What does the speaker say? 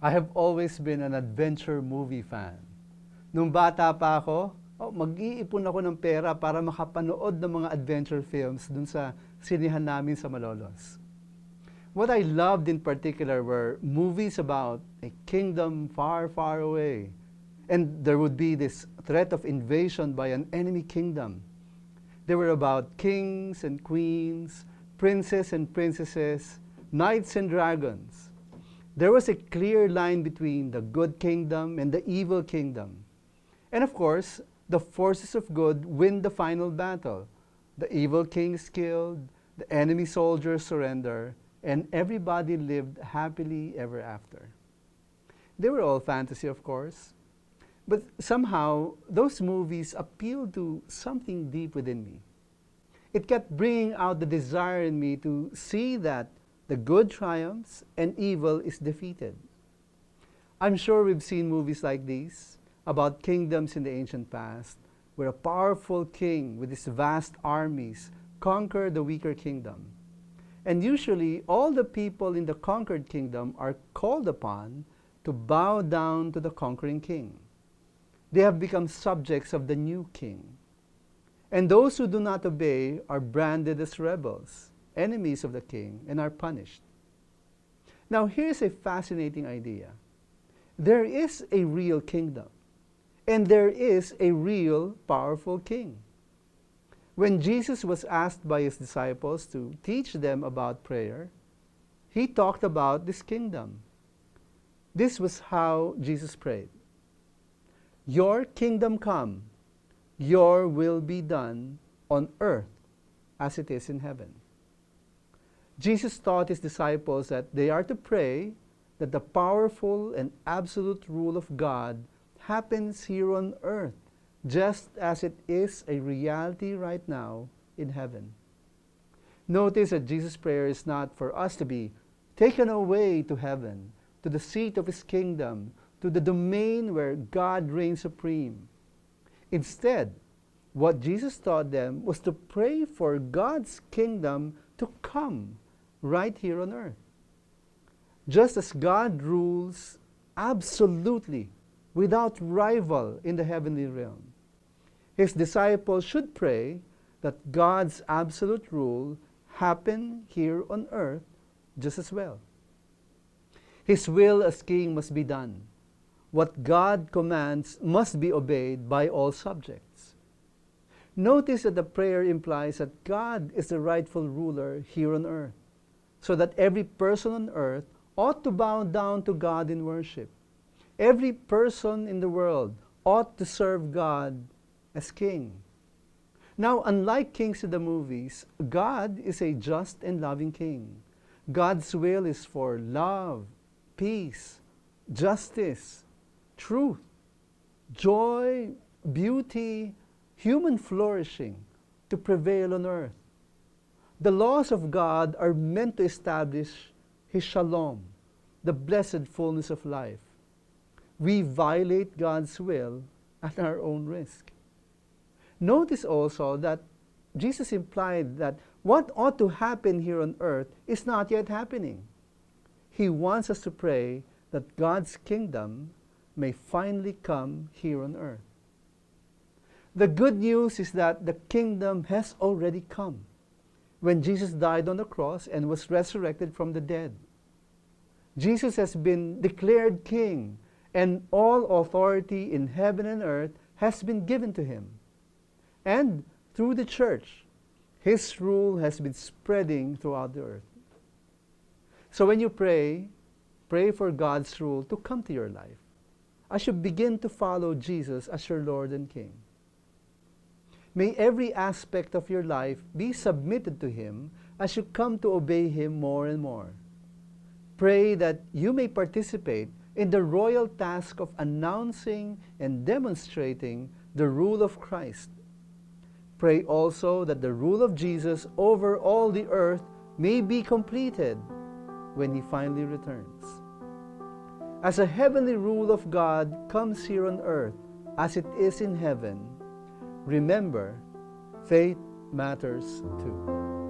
I have always been an adventure movie fan. Nung bata pa ako, mag-iipon ako ng pera para makapanood ng mga adventure films dun sa sinihan namin sa Malolos. What I loved in particular were movies about a kingdom far, far away. And there would be this threat of invasion by an enemy kingdom. They were about kings and queens, princes and princesses, knights and dragons. There was a clear line between the good kingdom and the evil kingdom. And of course, the forces of good win the final battle. The evil king is killed, the enemy soldiers surrender, and everybody lived happily ever after. They were all fantasy, of course. But somehow, those movies appealed to something deep within me. It kept bringing out the desire in me to see that the good triumphs and evil is defeated. I'm sure we've seen movies like these about kingdoms in the ancient past, where a powerful king with his vast armies conquered the weaker kingdom. And usually, all the people in the conquered kingdom are called upon to bow down to the conquering king. They have become subjects of the new king. And those who do not obey are branded as rebels, enemies of the king, and are punished. Now, here's a fascinating idea. There is a real kingdom, and there is a real powerful king. When Jesus was asked by his disciples to teach them about prayer, he talked about this kingdom. This was how Jesus prayed. Your kingdom come, your will be done on earth as it is in heaven. Jesus taught his disciples that they are to pray that the powerful and absolute rule of God happens here on earth, just as it is a reality right now in heaven. Notice that Jesus' prayer is not for us to be taken away to heaven, to the seat of his kingdom, to the domain where God reigns supreme. Instead, what Jesus taught them was to pray for God's kingdom to come right here on earth. Just as God rules absolutely, without rival in the heavenly realm, his disciples should pray that God's absolute rule happen here on earth just as well. His will as king must be done. What God commands must be obeyed by all subjects. Notice that the prayer implies that God is the rightful ruler here on earth, so that every person on earth ought to bow down to God in worship. Every person in the world ought to serve God as king. Now, unlike kings in the movies, God is a just and loving king. God's will is for love, peace, justice, truth, joy, beauty, human flourishing to prevail on earth. The laws of God are meant to establish his shalom, the blessed fullness of life. We violate God's will at our own risk. Notice also that Jesus implied that what ought to happen here on earth is not yet happening. He wants us to pray that God's kingdom may finally come here on earth. The good news is that the kingdom has already come when Jesus died on the cross and was resurrected from the dead. Jesus has been declared king, and all authority in heaven and earth has been given to him. And through the church, his rule has been spreading throughout the earth. So when you pray for God's rule to come to your life, as you begin to follow Jesus as your Lord and King. May every aspect of your life be submitted to him as you come to obey him more and more. Pray that you may participate in the royal task of announcing and demonstrating the rule of Christ. Pray also that the rule of Jesus over all the earth may be completed when he finally returns. As a heavenly rule of God comes here on earth as it is in heaven, remember, faith matters too.